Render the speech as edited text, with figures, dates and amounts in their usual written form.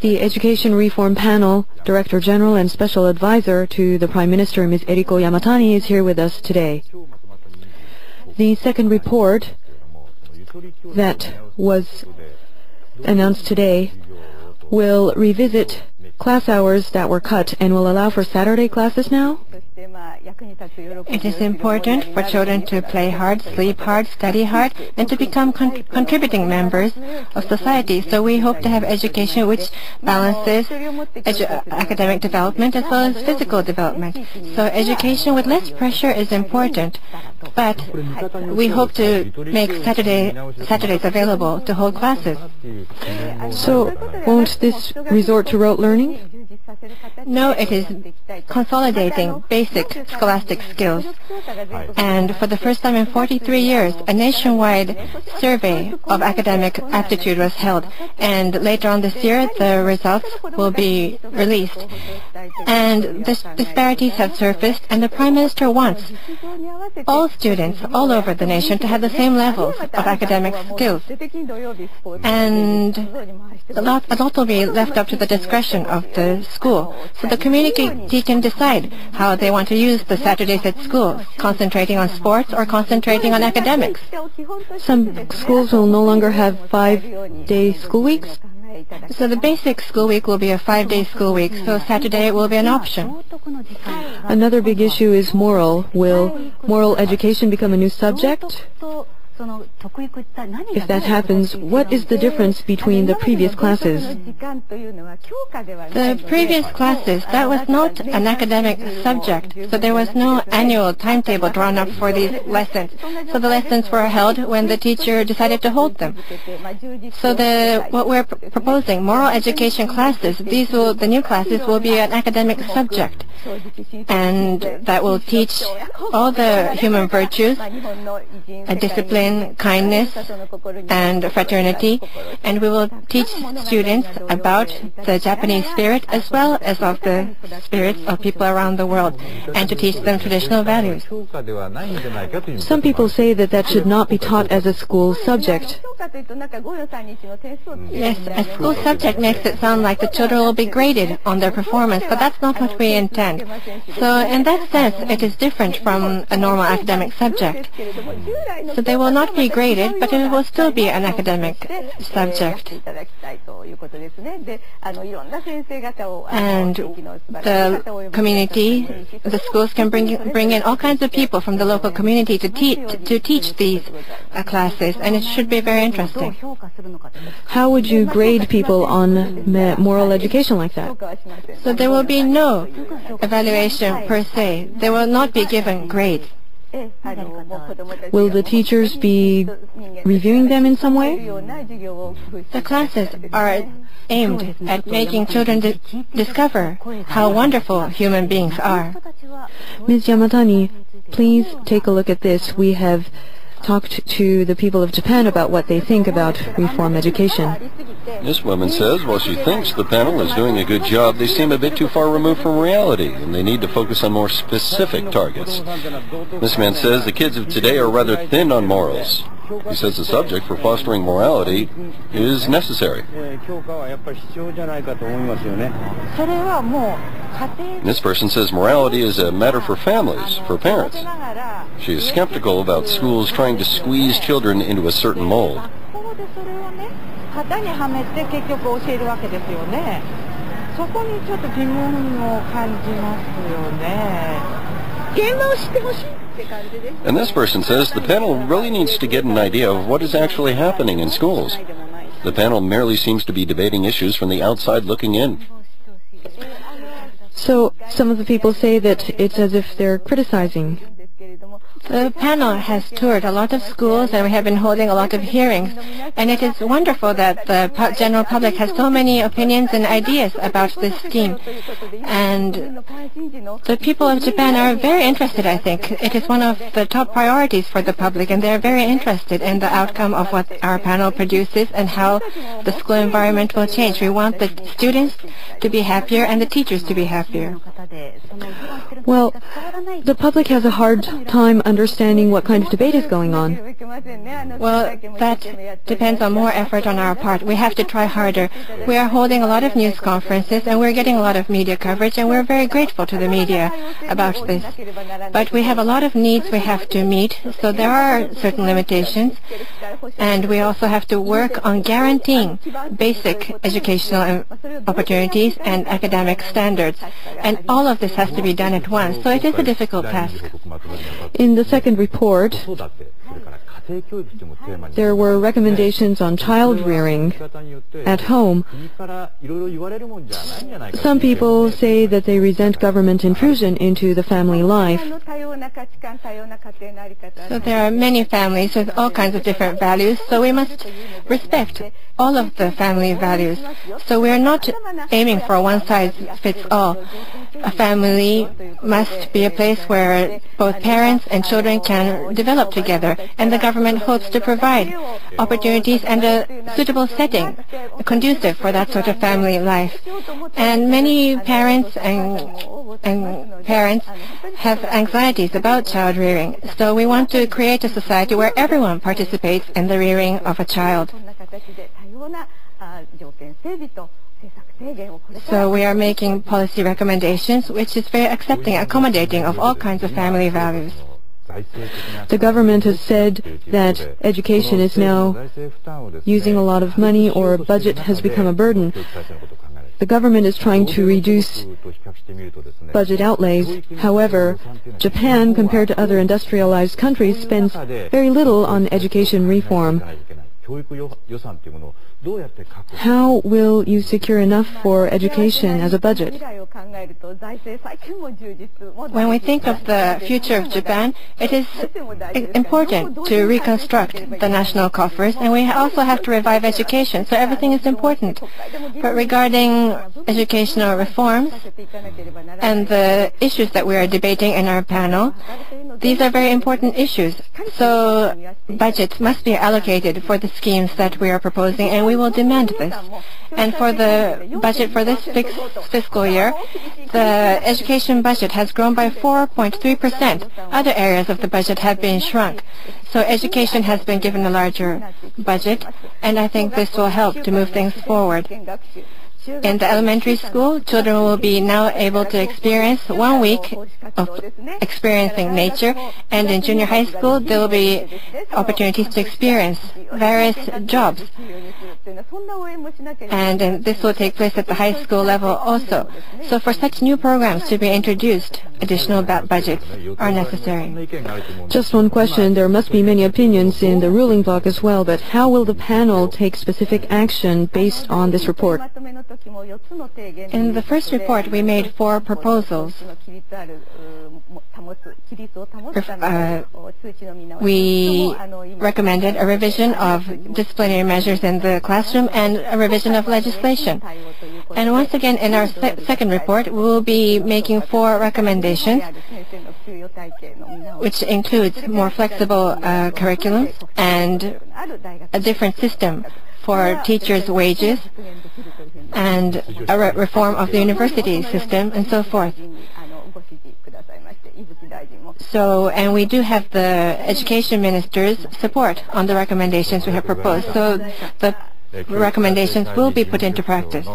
The Education Reform Panel, Director General and Special Advisor to the Prime Minister, Ms. Eriko Yamatani, is here with us today. The second report that was announced today will revisit class hours that were cut and will allow for Saturday classes now? It is important for children to play hard, sleep hard, study hard, and to become contributing members of society. So we hope to have education which balances academic development as well as physical development. So education with less pressure is important, but we hope to make Saturdays available to hold classes. So won't this resort to rote learning? No, it is consolidating basic scholastic skills. And for the first time in 43 years, a nationwide survey of academic aptitude was held. And later on this year, the results will be released. And the disparities have surfaced, and the Prime Minister wants all students all over the nation to have the same levels of academic skills. And a lot will be left up to the discretion of the school. So the community can decide how they want to use the Saturdays at school, concentrating on sports or concentrating on academics. Some schools will no longer have 5-day school weeks? So the basic school week will be a 5-day school week, so Saturday will be an option. Another big issue is moral. Will moral education become a new subject? If that happens, what is the difference between the previous classes? The previous classes, that was not an academic subject, so there was no annual timetable drawn up for these lessons. So the lessons were held when the teacher decided to hold them. So what we're proposing, moral education classes, the new classes will be an academic subject, and that will teach all the human virtues, discipline, kindness, and fraternity, and we will teach students about the Japanese spirit as well as of the spirits of people around the world, and to teach them traditional values. Some people say that that should not be taught as a school subject. Yes, a school subject makes it sound like the children will be graded on their performance, but that's not what we intend. So in that sense, it is different from a normal academic subject. So they will not be graded, but it will still be an academic subject. And the community, the schools can bring in all kinds of people from the local community to teach these classes, and it should be very interesting. How would you grade people on moral education like that? So there will be no evaluation per se. They will not be given grades. Will the teachers be reviewing them in some way? The classes are aimed at making children discover how wonderful human beings are. Ms. Yamatani, please take a look at this. We have talked to the people of Japan about what they think about reform education. This woman says while she thinks the panel is doing a good job, they seem a bit too far removed from reality, and they need to focus on more specific targets. This man says the kids of today are rather thin on morals. He says the subject for fostering morality is necessary. This person says morality is a matter for families, for parents. She is skeptical about schools trying to squeeze children into a certain mold. And this person says the panel really needs to get an idea of what is actually happening in schools. The panel merely seems to be debating issues from the outside looking in. So some of the people say that it's as if they're criticizing. The panel has toured a lot of schools, and we have been holding a lot of hearings, and it is wonderful that the general public has so many opinions and ideas about this scheme. And the people of Japan are very interested, I think. It is one of the top priorities for the public, and they are very interested in the outcome of what our panel produces and how the school environment will change. We want the students to be happier and the teachers to be happier. Well, the public has a hard time understanding what kind of debate is going on? Well, that depends on more effort on our part. We have to try harder. We are holding a lot of news conferences, and we're getting a lot of media coverage, and we're very grateful to the media about this. But we have a lot of needs we have to meet, so there are certain limitations, and we also have to work on guaranteeing basic educational opportunities and academic standards. And all of this has to be done at once, so it is a difficult task. In the second report, there were recommendations on child rearing at home. Some people say that they resent government intrusion into the family life. So there are many families with all kinds of different values, so we must respect all of the family values. So we are not aiming for a one-size-fits-all. A family must be a place where both parents and children can develop together, and the government hopes to provide opportunities and a suitable setting conducive for that sort of family life. And many parents have anxieties about child rearing, so we want to create a society where everyone participates in the rearing of a child. So we are making policy recommendations which is very accepting, accommodating of all kinds of family values. The government has said that education is now using a lot of money, or budget has become a burden. The government is trying to reduce budget outlays. However, Japan, compared to other industrialized countries, spends very little on education reform. How will you secure enough for education as a budget? When we think of the future of Japan, it is important to reconstruct the national coffers, and we also have to revive education, so everything is important. But regarding educational reforms and the issues that we are debating in our panel, these are very important issues. So budgets must be allocated for the schemes that we are proposing, and we will demand this. And for the budget for this fiscal year, the education budget has grown by 4.3%. Other areas of the budget have been shrunk. So education has been given a larger budget, and I think this will help to move things forward. In the elementary school, children will be now able to experience 1 week of experiencing nature, and in junior high school, there will be opportunities to experience various jobs. And this will take place at the high school level also. So for such new programs to be introduced, additional budgets are necessary. Just one question. There must be many opinions in the ruling bloc as well, but how will the panel take specific action based on this report? In the first report, we made 4 proposals. We recommended a revision of disciplinary measures in the classroom and a revision of legislation. And once again, in our second report, we will be making 4 recommendations, which includes more flexible curriculums and a different system for teachers' wages, and a reform of the university system, and so forth. So, and we do have the education minister's support on the recommendations we have proposed. So the recommendations will be put into practice.